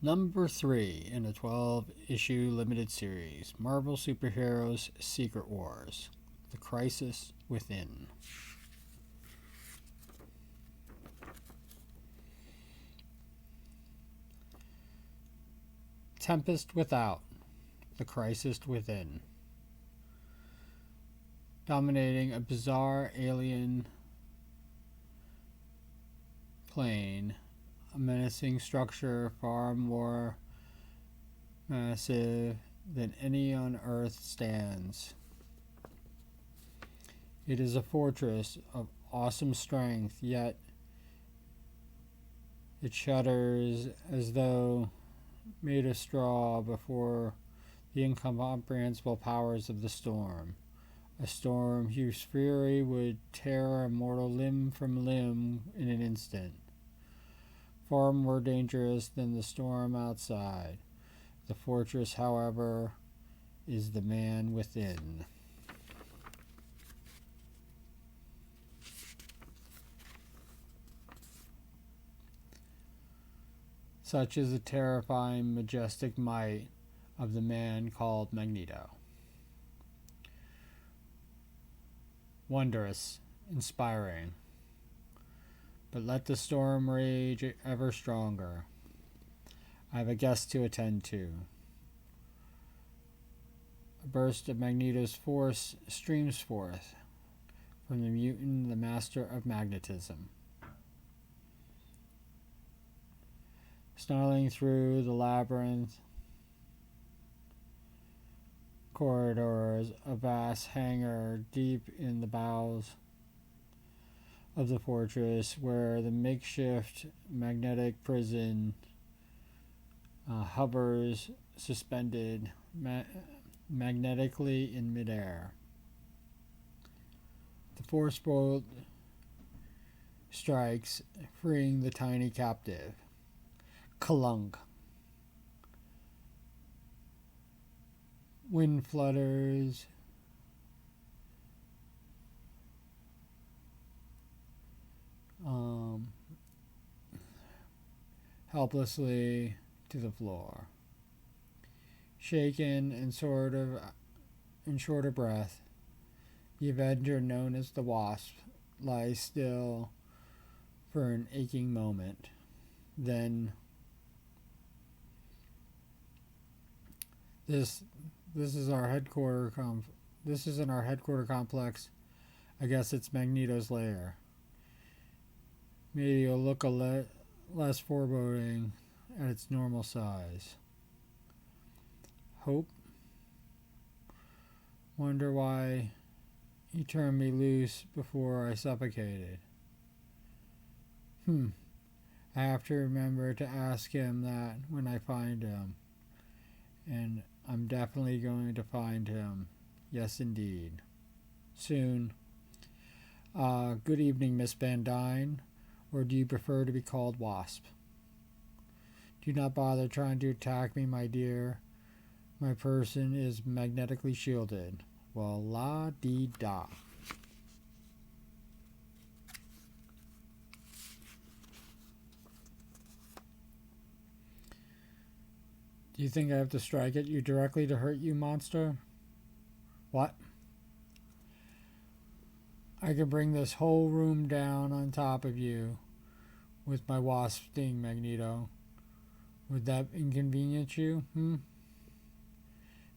Number 3 in a 12-issue limited series, Marvel Superheroes Secret Wars, The Crisis Within. Tempest Without, The Crisis Within. Dominating a bizarre alien plane, a menacing structure far more massive than any on Earth stands. It is a fortress of awesome strength, yet it shudders as though made of straw before the incomprehensible powers of the storm. A storm whose fury would tear a mortal limb from limb in an instant. Far more dangerous than the storm outside. The fortress, however, is the man within. Such is the terrifying, majestic might of the man called Magneto. Wondrous, inspiring. But let the storm rage ever stronger. I have a guest to attend to. A burst of Magneto's force streams forth from the mutant, the master of magnetism. Snarling through the labyrinth corridors, a vast hangar deep in the bowels of the fortress, where the makeshift magnetic prison hovers suspended magnetically in midair. The force bolt strikes, freeing the tiny captive. Kalunk. Wind flutters. Helplessly to the floor. Shaken and short of breath, the Avenger known as the Wasp lies still for an aching moment. Then this is our headquarter this isn't our headquarter complex. I guess it's Magneto's lair. Maybe it'll look less foreboding at its normal size. Hope. Wonder why he turned me loose before I suffocated. I have to remember to ask him that when I find him. And I'm definitely going to find him. Yes, indeed. Soon. Good evening, Miss Van Dyne. Or do you prefer to be called Wasp? Do not bother trying to attack me, my dear. My person is magnetically shielded. Well, la-dee-da. Do you think I have to strike at you directly to hurt you, monster? What? I can bring this whole room down on top of you with my wasp sting, Magneto. Would that inconvenience you?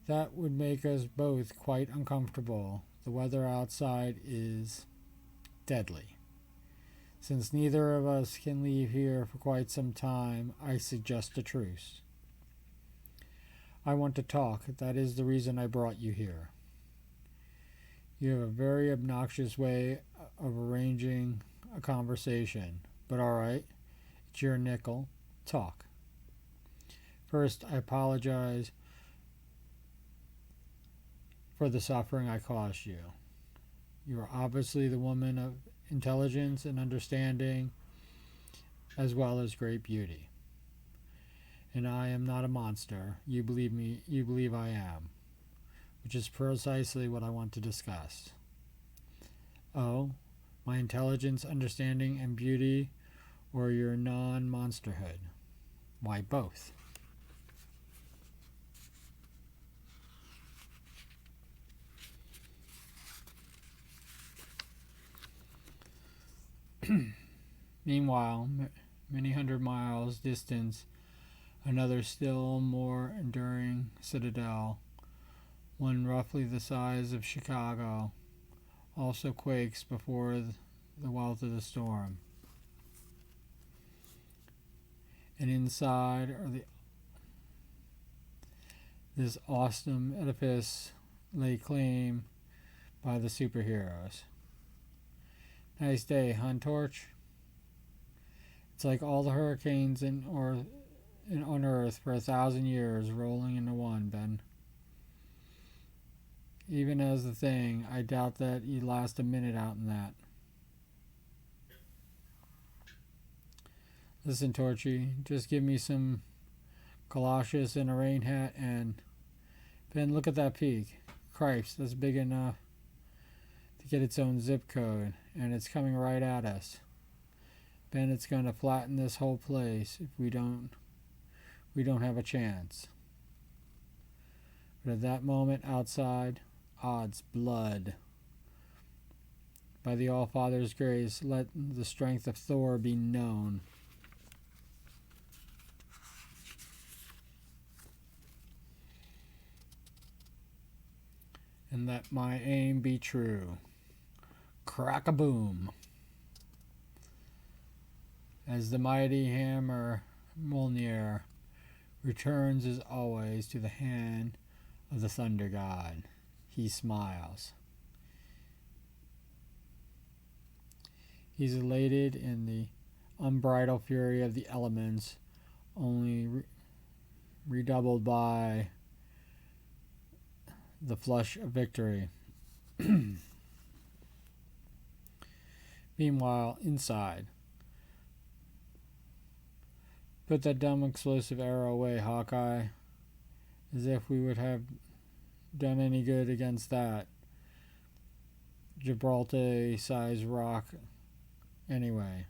That would make us both quite uncomfortable. The weather outside is deadly. Since neither of us can leave here for quite some time, I suggest a truce. I want to talk. That is the reason I brought you here. You have a very obnoxious way of arranging a conversation, but all right, it's your nickel. Talk. First, I apologize for the suffering I caused you. You are obviously the woman of intelligence and understanding, as well as great beauty. And I am not a monster. You believe me, you believe I am, which is precisely what I want to discuss. Oh, my intelligence, understanding, and beauty, or your non-monsterhood? Why, both. Meanwhile, many hundred miles distant, another still more enduring citadel, one roughly the size of Chicago, also quakes before the wealth of the storm. And inside this awesome edifice lay claim by the superheroes. Nice day, huh, Torch? It's like all the hurricanes on Earth for 1,000 years rolling into one, Ben. Even as the thing, I doubt that you'd last a minute out in that. Listen, Torchy, just give me some galoshes and a rain hat and... Ben, look at that peak. Cripes, that's big enough to get its own zip code, and it's coming right at us. Ben, it's going to flatten this whole place if we don't have a chance. But at that moment outside, odds blood. By the All-Father's grace, let the strength of Thor be known. And let my aim be true. Crack-a-boom. As the mighty hammer Mjolnir returns as always to the hand of the thunder god, he smiles. He's elated in the unbridled fury of the elements, only redoubled by the flush of victory. Meanwhile, inside, put that dumb explosive arrow away, Hawkeye, as if we would have done any good against that Gibraltar-sized rock anyway.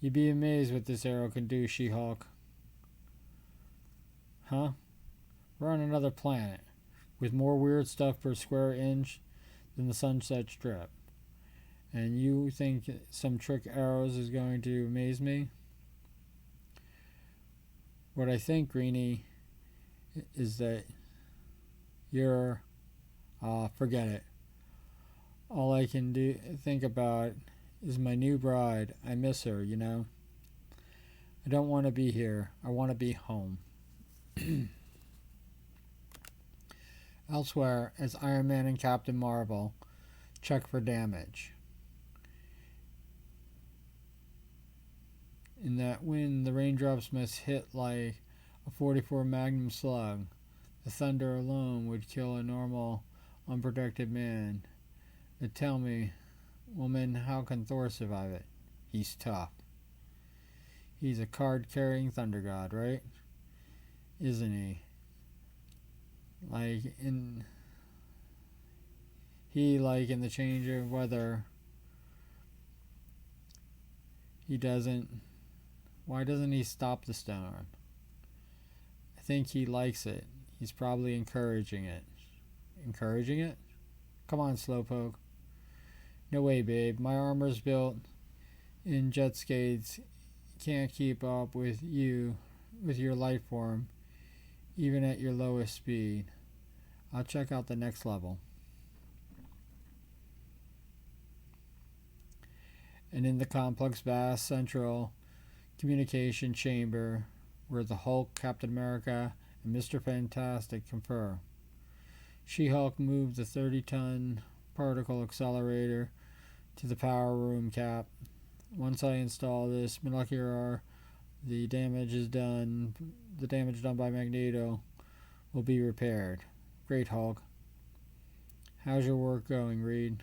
You'd be amazed what this arrow can do, She-Hulk. Huh? We're on another planet, with more weird stuff per square inch than the Sunset Strip. And you think some trick arrows is going to amaze me? What I think, Greenie, is that you're... forget it. All I can think about is my new bride. I miss her, you know? I don't want to be here. I want to be home. Elsewhere, as Iron Man and Captain Marvel check for damage. In that wind, the raindrops must hit like a 44 Magnum slug. The thunder alone would kill a normal, unprotected man. But tell me, woman, how can Thor survive it? He's tough. He's a card-carrying thunder god, right? Isn't he? Like in the change of weather, why doesn't he stop the storm? I think he likes it. He's probably encouraging it. Encouraging it? Come on, Slowpoke. No way, babe. My armor's built in jet skates. Can't keep up with you, with your life form, even at your lowest speed. I'll check out the next level. And in the complex, vast central communication chamber where the Hulk, Captain America, and Mr. Fantastic confer, She-Hulk moved the 30-ton particle accelerator to the power room cap. Once I install this molecular, the damage done by Magneto will be repaired. Great, Hulk. How's your work going, Reed?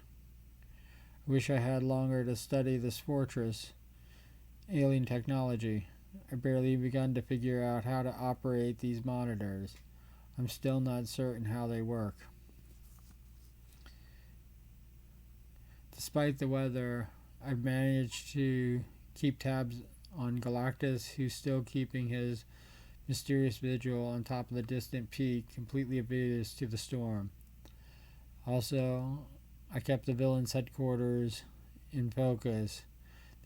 I wish I had longer to study this fortress. Alien technology. I barely begun to figure out how to operate these monitors. I'm still not certain how they work. Despite the weather, I've managed to keep tabs on Galactus, who's still keeping his mysterious vigil on top of the distant peak, completely oblivious to the storm. Also, I kept the villain's headquarters in focus.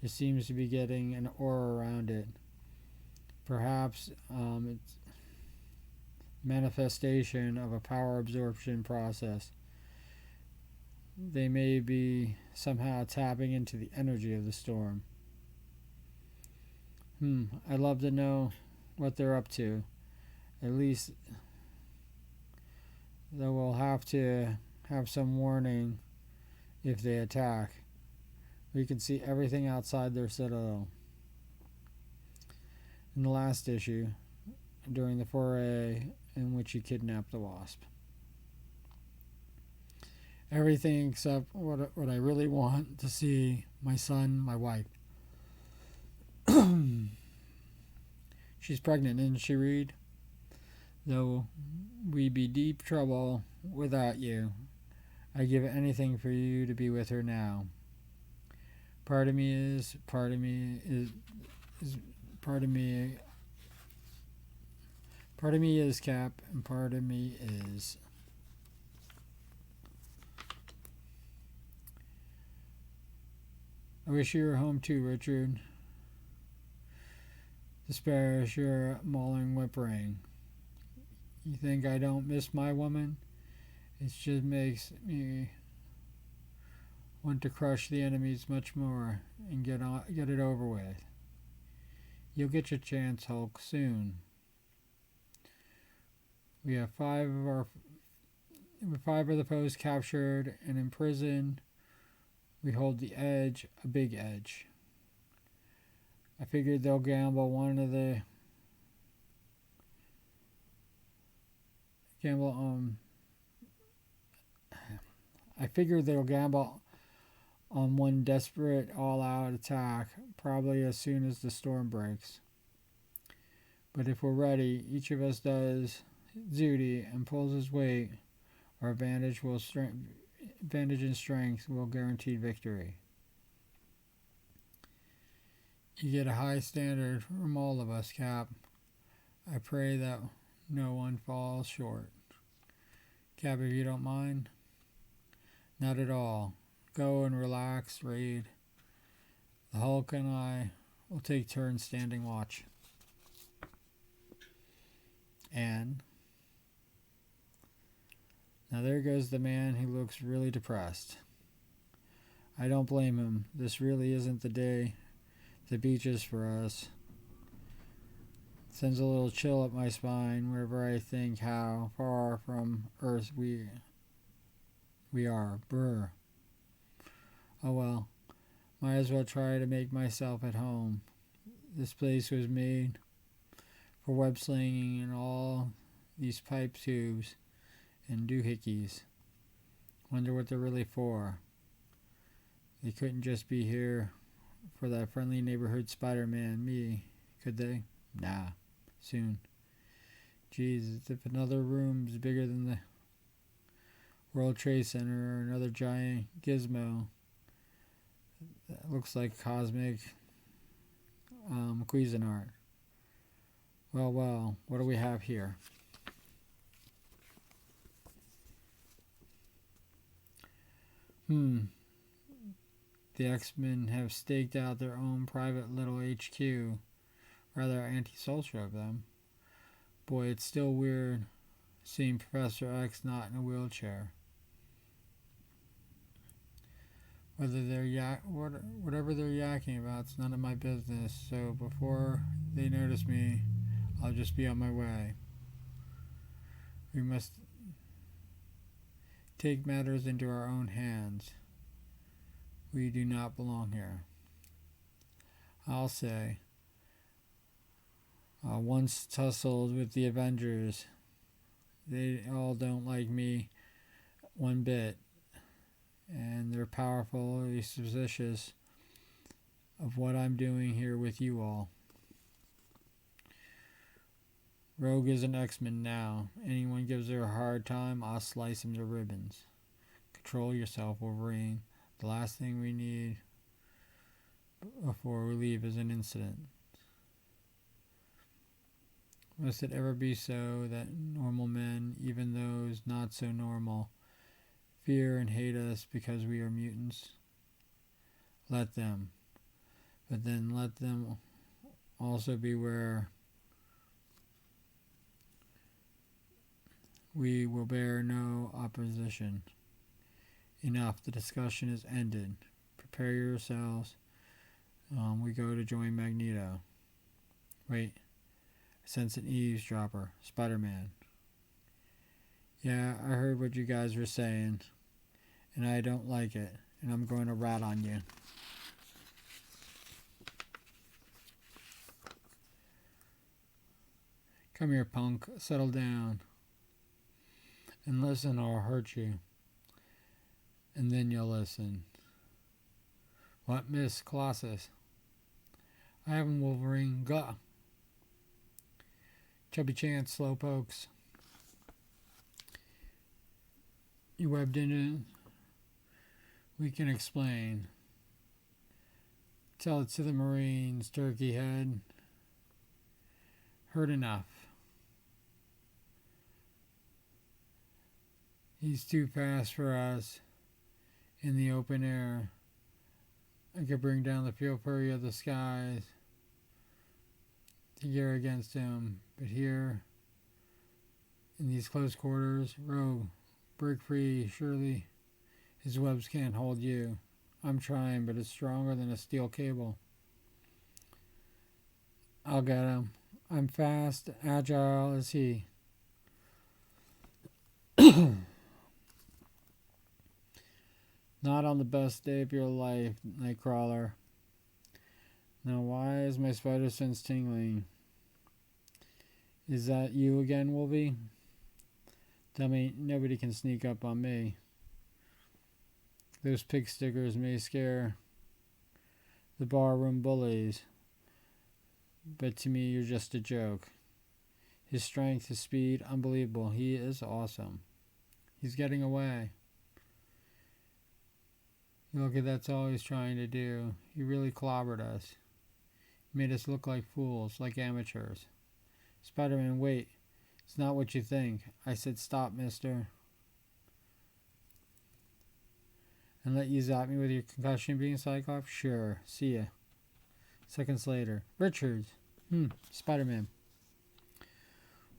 There seems to be getting an aura around it. Perhaps it's manifestation of a power absorption process. They may be somehow tapping into the energy of the storm. I'd love to know what they're up to. At least, though we'll have to have some warning if they attack. We can see everything outside their citadel. In the last issue, during the foray in which he kidnapped the Wasp. Everything except what I really want to see: my son, my wife. She's pregnant, isn't she, Reed? Though we'd be deep trouble without you. I'd give anything for you to be with her now. Part of me is, part of me is Cap, and part of me is. I wish you were home too, Richard. Despair is your mauling whimpering. You think I don't miss my woman? It just makes me want to crush the enemies much more and get it over with. You'll get your chance, Hulk, soon. We have five of the foes captured and imprisoned. We hold the edge, a big edge. I figured they'll gamble on one desperate all-out attack, probably as soon as the storm breaks. But if we're ready, each of us does duty and pulls his weight, our advantage and strength will guarantee victory. You get a high standard from all of us, Cap. I pray that no one falls short. Cap, if you don't mind. Not at all. Go and relax, Reed. The Hulk and I will take turns standing watch. And now there goes the man who looks really depressed. I don't blame him. This really isn't the day the beach is for us. It sends a little chill up my spine wherever I think how far from Earth we are. Brr. Oh well, might as well try to make myself at home. This place was made for web slinging and all these pipe tubes and doohickeys. Wonder what they're really for. They couldn't just be here for that friendly neighborhood Spider-Man, me, could they? Nah, soon. Geez, if another room's bigger than the World Trade Center or another giant gizmo that looks like cosmic Cuisinart. Well, what do we have here? The X-Men have staked out their own private little HQ. Rather antisocial of them. Boy, it's still weird seeing Professor X not in a wheelchair. Whatever they're yakking about, it's none of my business. So before they notice me, I'll just be on my way. We must take matters into our own hands. We do not belong here. I'll say. Once tussled with the Avengers. They all don't like me one bit. And they're powerfully suspicious of what I'm doing here with you all. Rogue is an X-Men now. Anyone gives her a hard time, I'll slice him to ribbons. Control yourself, Wolverine. The last thing we need before we leave is an incident. Must it ever be so that normal men, even those not so normal, fear and hate us because we are mutants? Let them. But then let them also be where we will bear no opposition. Enough, the discussion is ended. Prepare yourselves. We go to join Magneto. Wait, I sense an eavesdropper. Spider-Man. Yeah, I heard what you guys were saying, and I don't like it, and I'm going to rat on you. Come here, punk. Settle down. And listen or I'll hurt you. And then you'll listen. What, Miss Colossus? I haven't Wolverine. Gah. Chubby Chance, slowpokes. You webbed into it? We can explain. Tell it to the Marines, turkey head. Heard enough. He's too fast for us in the open air. I could bring down the fuel fury of the skies to gear against him, but here, in these close quarters, rogue, break free, surely his webs can't hold you. I'm trying, but it's stronger than a steel cable. I'll get him. I'm fast, agile as he. Not on the best day of your life, Nightcrawler. Now why is my spider sense tingling? Is that you again, Wolvie? Tell me nobody can sneak up on me. Those pig stickers may scare the barroom bullies, but to me you're just a joke. His strength, his speed, unbelievable. He is awesome. He's getting away. Look, that's all he's trying to do. He really clobbered us. He made us look like fools, like amateurs. Spider-Man, wait. It's not what you think. I said stop, mister. And let you zap me with your concussion being Cyclops? Sure. See ya. Seconds later. Richards. Spider-Man.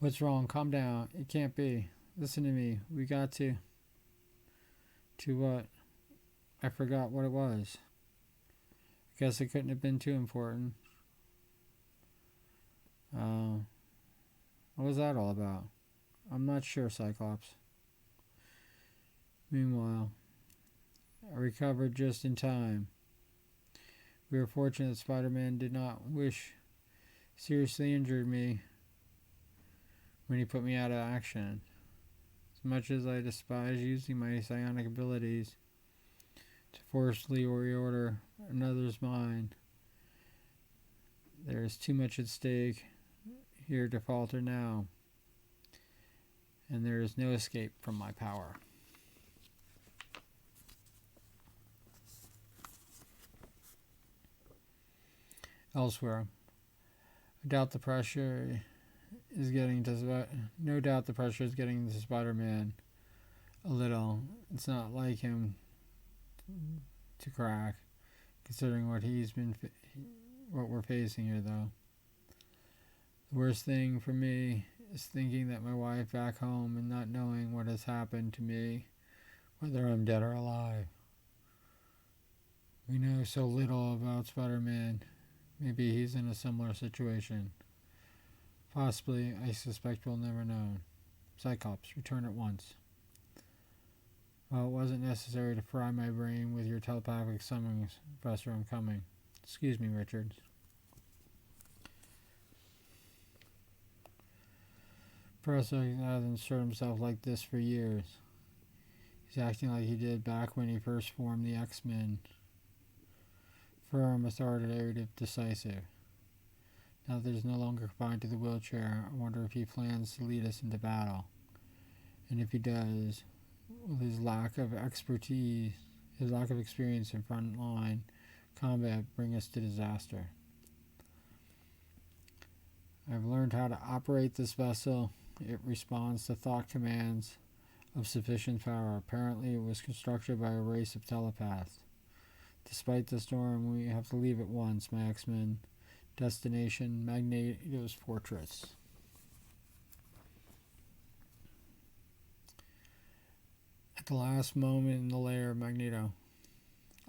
What's wrong? Calm down. It can't be. Listen to me. We got to... To what? I forgot what it was. I guess it couldn't have been too important. What was that all about? I'm not sure, Cyclops. Meanwhile, I recovered just in time. We were fortunate that Spider-Man did not seriously injured me when he put me out of action. As much as I despise using my psionic abilities to forcefully reorder another's mind, there is too much at stake here to falter now, and there is no escape from my power. Elsewhere, no doubt the pressure is getting to Spider-Man a little. It's not like him to crack, considering what we're facing here, though. The worst thing for me is thinking that my wife back home and not knowing what has happened to me, whether I'm dead or alive. We know so little about Spider-Man. Maybe he's in a similar situation. Possibly, I suspect we'll never know. Cyclops, return at once. Well, it wasn't necessary to fry my brain with your telepathic summonings, Professor. I'm coming. Excuse me, Richards. Professor hasn't showed himself like this for years. He's acting like he did back when he first formed the X-Men. Firm, authoritative, decisive. Now that he's no longer confined to the wheelchair, I wonder if he plans to lead us into battle. And if he does, will his lack of experience in front-line combat bring us to disaster? I've learned how to operate this vessel. It responds to thought commands of sufficient power. Apparently, it was constructed by a race of telepaths. Despite the storm, we have to leave at once, my X-Men. Destination, Magneto's fortress. At the last moment in the lair of Magneto.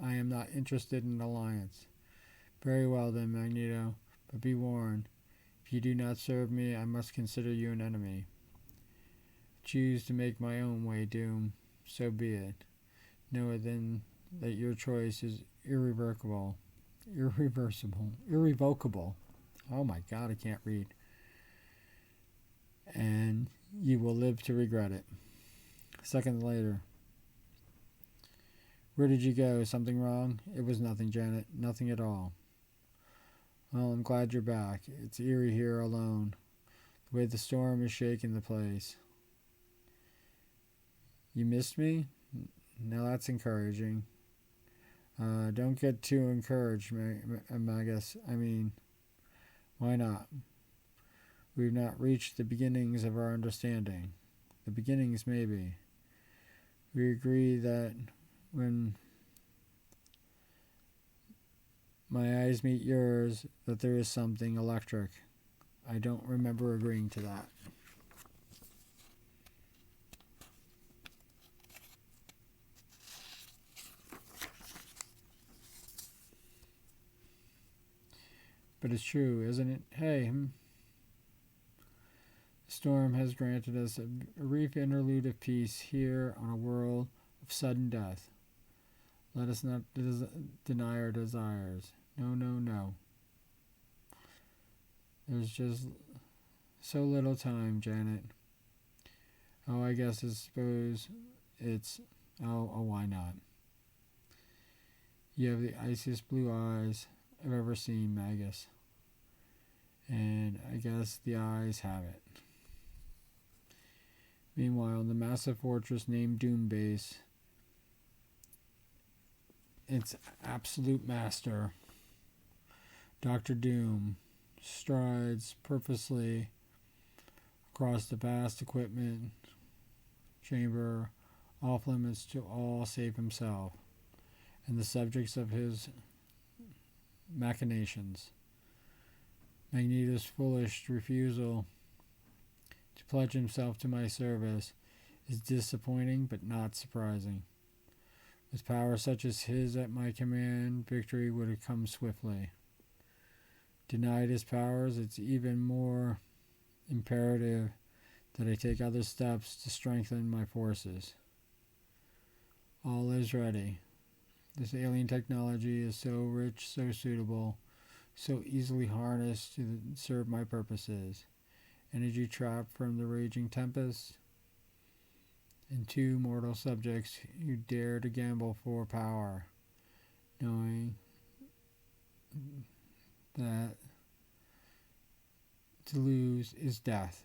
I am not interested in an alliance. Very well then, Magneto, but be warned. If you do not serve me, I must consider you an enemy. Choose to make my own way, Doom. So be it. Know then that your choice is irrevocable. Irrevocable. Oh my God, I can't read. And you will live to regret it. Seconds later. Where did you go? Something wrong? It was nothing, Janet. Nothing at all. Well, I'm glad you're back. It's eerie here alone. The way the storm is shaking the place. You missed me? Now that's encouraging. Don't get too encouraged, Magus. I mean, why not? We've not reached the beginnings of our understanding. The beginnings, maybe. We agree that when my eyes meet yours, that there is something electric. I don't remember agreeing to that. But it's true, isn't it? Hey, the storm has granted us a brief interlude of peace here on a world of sudden death. Let us not deny our desires. No, no, no. There's just so little time, Janet. Oh, I suppose it's... Oh, why not? You have the iciest blue eyes I've ever seen, Magus. And I guess the eyes have it. Meanwhile, in the massive fortress named Doom Base, its absolute master, Dr. Doom, strides purposely across the vast equipment chamber, off limits to all save himself and the subjects of his machinations. Magneto's foolish refusal to pledge himself to my service is disappointing but not surprising. With power such as his at my command, victory would have come swiftly. Denied his powers, it's even more imperative that I take other steps to strengthen my forces. All is ready. This alien technology is so rich, so suitable, so easily harnessed to serve my purposes. Energy trapped from the raging tempest, and two mortal subjects who dare to gamble for power, knowing that to lose is death.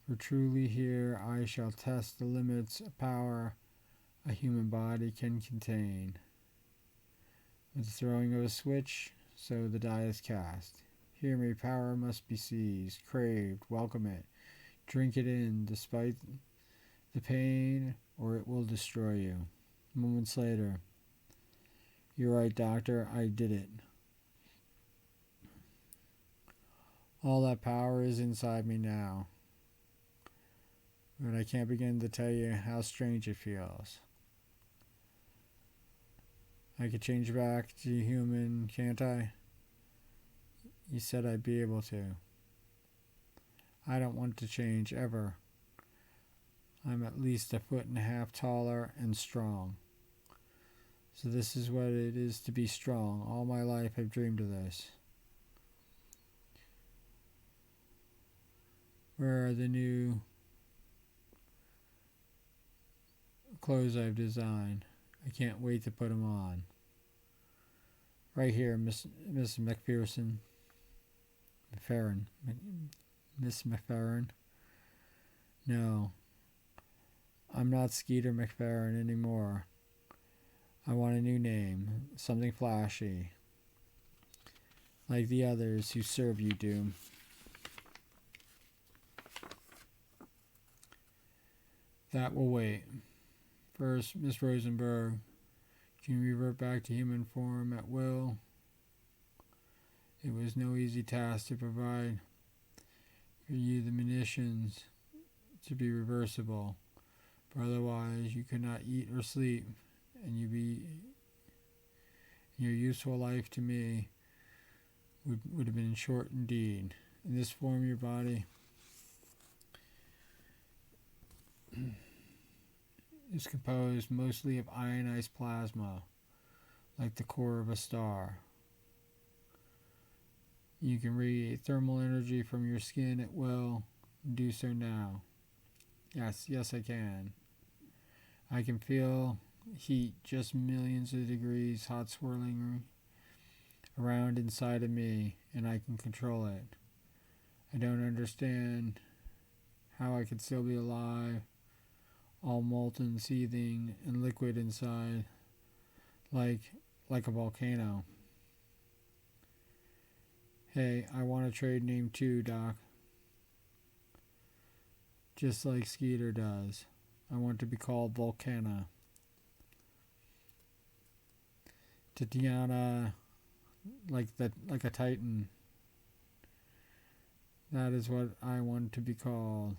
For truly here I shall test the limits of power a human body can contain. With the throwing of a switch, so the die is cast. Hear me, power must be seized, craved, welcome it, drink it in, despite the pain, or it will destroy you. Moments later, you're right, Doctor, I did it. All that power is inside me now, but I can't begin to tell you how strange it feels. I could change back to human, can't I? You said I'd be able to. I don't want to change ever. I'm at least 1.5 feet taller and strong. So this is what it is to be strong. All my life I've dreamed of this. Where are the new clothes I've designed? I can't wait to put them on. Right here, Miss McPherson. Miss McFerrin. No, I'm not Skeeter McFerrin anymore. I want a new name, something flashy, like the others who serve you, Doom. That will wait. First, Miss Rosenberg, can revert back to human form at will. It was no easy task to provide for you the munitions to be reversible, for otherwise you could not eat or sleep, and your useful life to me would have been short indeed. In this form, your body is composed mostly of ionized plasma, like the core of a star. You can radiate thermal energy from your skin at will. Do so now. Yes, I can. I can feel heat just millions of degrees hot swirling around inside of me, and I can control it. I don't understand how I could still be alive, all molten, seething, and liquid inside, like a volcano. Hey, I want a trade name too, Doc. Just like Skeeter does. I want to be called Volcana. Tatiana, like a titan. That is what I want to be called.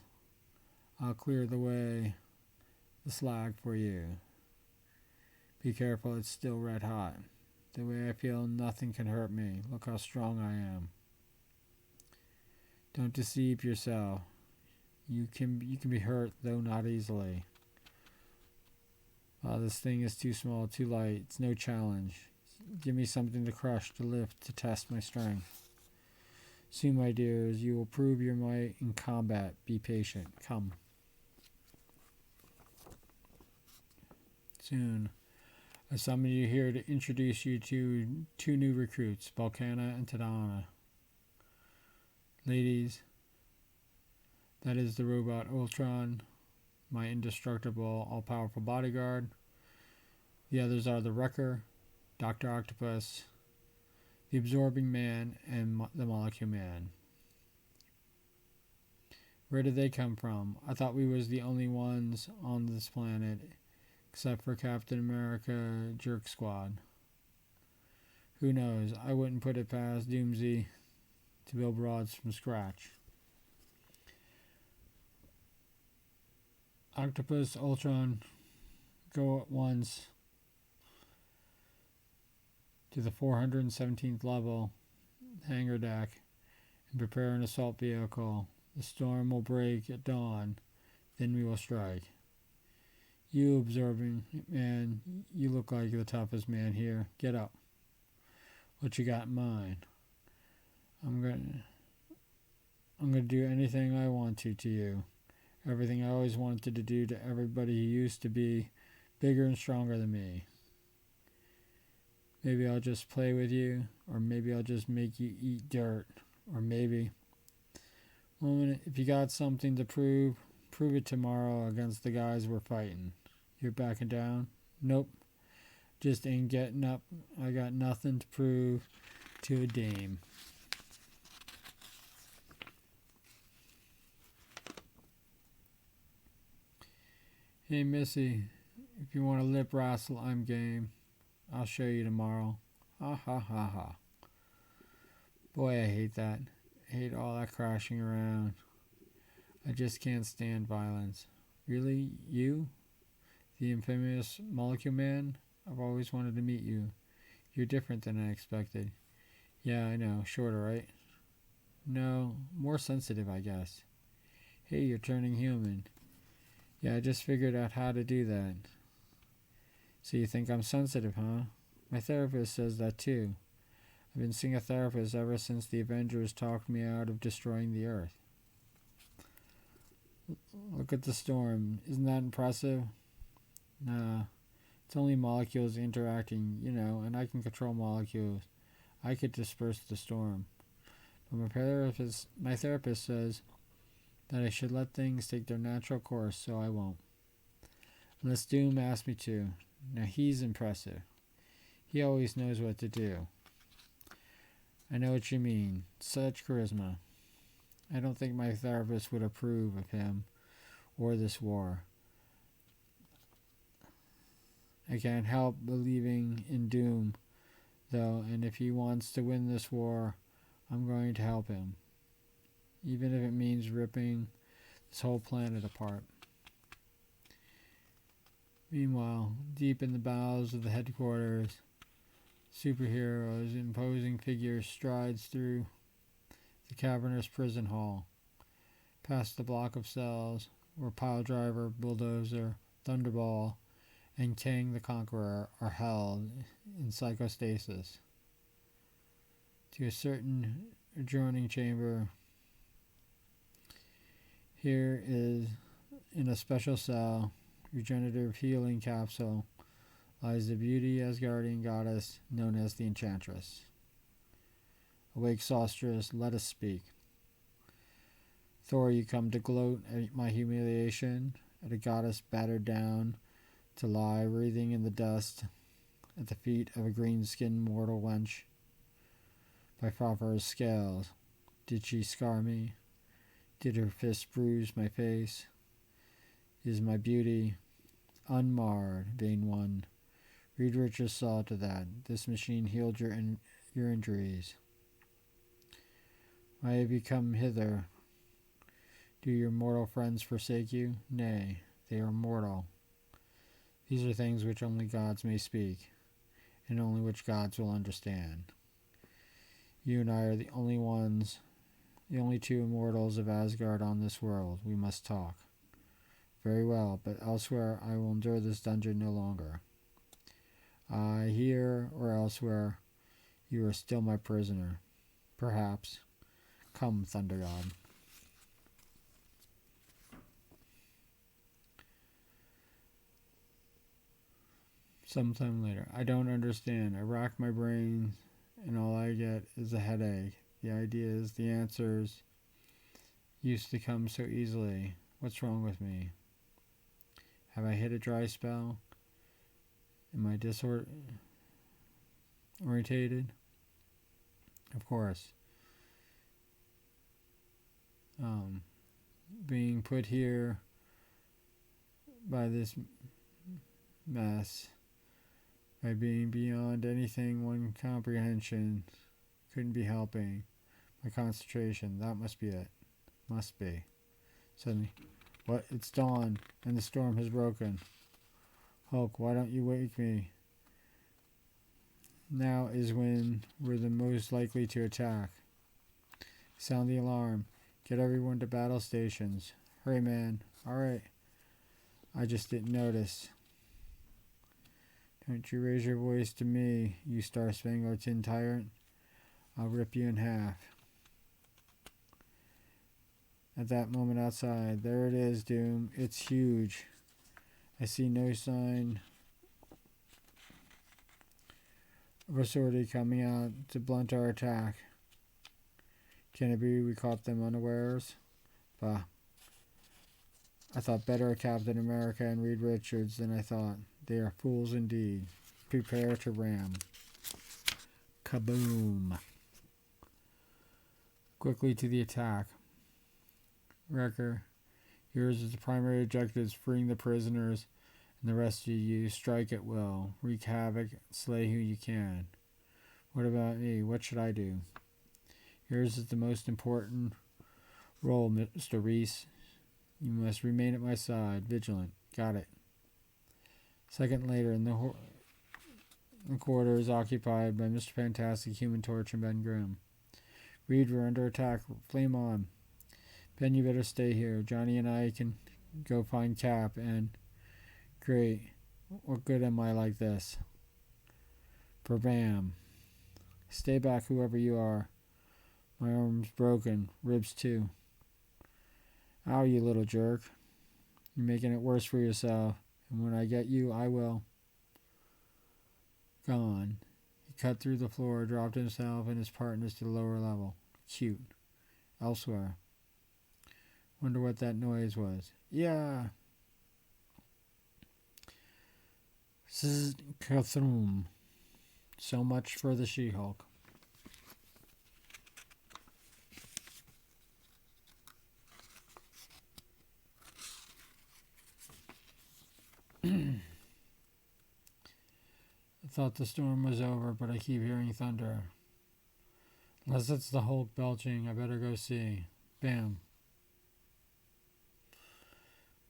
I'll clear the slag for you. Be careful, it's still red hot. The way I feel, nothing can hurt me. Look how strong I am. Don't deceive yourself. You can be hurt, though not easily. This thing is too small, too light. It's no challenge. Give me something to crush, to lift, to test my strength. Soon, my dears, you will prove your might in combat. Be patient. Come. Soon. I summon you here to introduce you to two new recruits, Volcana and Tadana. Ladies, that is the robot Ultron, my indestructible, all-powerful bodyguard. The others are the Wrecker, Dr. Octopus, the Absorbing Man, and the Molecule Man. Where did they come from? I thought we was the only ones on this planet, except for Captain America Jerk Squad. Who knows? I wouldn't put it past Doomsday to build rods from scratch. Octopus, Ultron, go at once to the 417th level hangar deck and prepare an assault vehicle. The storm will break at dawn, then we will strike. You, Absorbing Man, you look like the toughest man here. Get up. What you got in mind? I'm gonna do anything I want to you. Everything I always wanted to do to everybody who used to be bigger and stronger than me. Maybe I'll just play with you, or maybe I'll just make you eat dirt, or maybe, well, if you got something to prove it tomorrow against the guys we're fighting. You're backing down? Nope. Just ain't getting up. I got nothing to prove to a dame. Hey, Missy, if you want to lip wrestle, I'm game. I'll show you tomorrow. Ha ha ha ha. Boy, I hate that. I hate all that crashing around. I just can't stand violence. Really? You? The infamous Molecule Man? I've always wanted to meet you. You're different than I expected. Yeah, I know. Shorter, right? No, more sensitive, I guess. Hey, you're turning human. Yeah, I just figured out how to do that. So you think I'm sensitive, huh? My therapist says that too. I've been seeing a therapist ever since the Avengers talked me out of destroying the Earth. Look at the storm. Isn't that impressive? Nah, it's only molecules interacting, and I can control molecules. I could disperse the storm. But my therapist says that I should let things take their natural course, so I won't. Unless Doom asks me to. Now he's impressive. He always knows what to do. I know what you mean. Such charisma. I don't think my therapist would approve of him or this war. I can't help believing in doom, though, and if he wants to win this war, I'm going to help him, even if it means ripping this whole planet apart. Meanwhile, deep in the bowels of the headquarters, superheroes, imposing figures strides through the cavernous prison hall, past the block of cells where Piledriver, Bulldozer, Thunderball, and Kang the Conqueror are held in psychostasis, to a certain adjoining chamber. Here is, in a special cell, regenerative healing capsule, lies the beauty Asgardian goddess known as the Enchantress. Awake, sorceress, let us speak. Thor, you come to gloat at my humiliation, at a goddess battered down to lie wreathing in the dust at the feet of a green-skinned mortal wench. By Fafhr's scales, did she scar me? Did her fist bruise my face? Is my beauty unmarred, vain one? Reed Richards saw to that. This machine healed your injuries. Why have you come hither? Do your mortal friends forsake you? Nay, they are mortal. These are things which only gods may speak, and only which gods will understand. You and I are the only ones, the only two immortals of Asgard on this world. We must talk. Very well, but elsewhere I will endure this dungeon no longer. Here or elsewhere, you are still my prisoner. Perhaps. Come, Thunder God. Sometime later. I don't understand. I rack my brains, and all I get is a headache. The idea is the answers used to come so easily. What's wrong with me? Have I hit a dry spell? Am I disorientated? Of course. Being put here by this mess, by being beyond anything one comprehension, couldn't be helping. My concentration, that must be it. Must be. Suddenly, what? It's dawn, and the storm has broken. Hulk, why don't you wake me? Now is when we're the most likely to attack. Sound the alarm. Get everyone to battle stations. Hurry, man. Alright. I just didn't notice. Don't you raise your voice to me, you Star-Spangled Tin Tyrant. I'll rip you in half. At that moment outside, there it is, Doom. It's huge. I see no sign of a sortie coming out to blunt our attack. Can it be we caught them unawares? Bah. I thought better of Captain America and Reed Richards than I thought. They are fools indeed. Prepare to ram. Kaboom. Quickly to the attack. Wrecker, yours is the primary objective, freeing the prisoners, and the rest of you strike at will, wreak havoc, slay who you can. What about me? What should I do? Yours is the most important role, Mr. Reese. You must remain at my side, vigilant. Got it. Second later, in the quarters occupied by Mr. Fantastic, Human Torch, and Ben Grimm. Reed, we're under attack. Flame on. Ben, you better stay here. Johnny and I can go find Cap and... Great. What good am I like this? Bam. Stay back, whoever you are. My arm's broken. Ribs too. Ow, you little jerk. You're making it worse for yourself. And when I get you, I will. Gone. He cut through the floor, dropped himself and his partners to the lower level. Cute. Elsewhere. Wonder what that noise was. Yeah. Kathroom. So much for the She-Hulk. thought the storm was over, but I keep hearing thunder. Unless it's the Hulk belching, I better go see. Bam.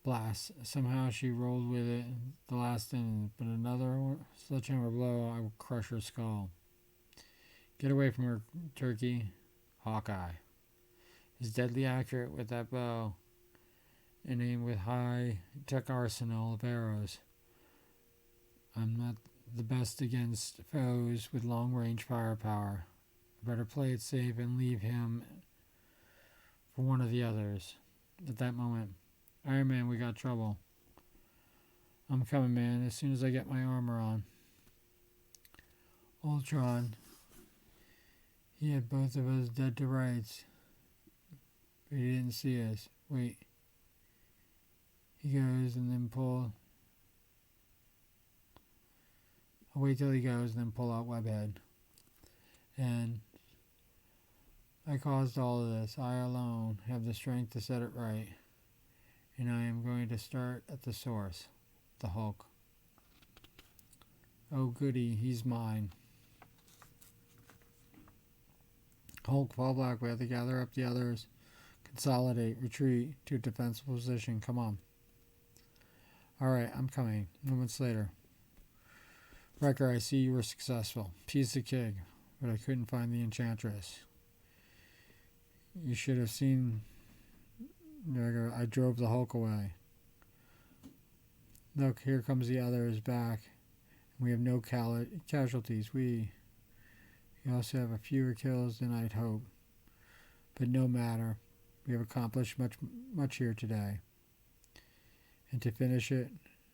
Blast. Somehow she rolled with it the last inning, but another sledgehammer blow, I will crush her skull. Get away from her, Turkey. Hawkeye is deadly accurate with that bow and aimed with high-tech arsenal of arrows. I'm not the best against foes with long-range firepower. I better play it safe and leave him for one of the others. At that moment, Iron Man, we got trouble. I'm coming, man, as soon as I get my armor on. Ultron, he had both of us dead to rights, but he didn't see us. Wait. He goes and then pull. I'll wait till he goes and then pull out Webhead. And I caused all of this. I alone have the strength to set it right. And I am going to start at the source, the Hulk. Oh goody, he's mine. Hulk, fall back. We have to gather up the others. Consolidate, retreat to a defensible position. Come on. Alright, I'm coming. Moments later. Wrecker, I see you were successful. Piece of cake, but I couldn't find the Enchantress. You should have seen. I drove the Hulk away. Look, here comes the others back. We have no casualties. We also have a fewer kills than I'd hoped. But no matter. We have accomplished much here today. And to finish it,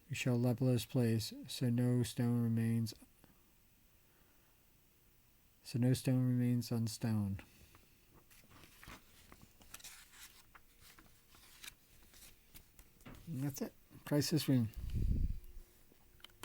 we shall level this place so no stone remains unstoned. And that's it. Crisis Room.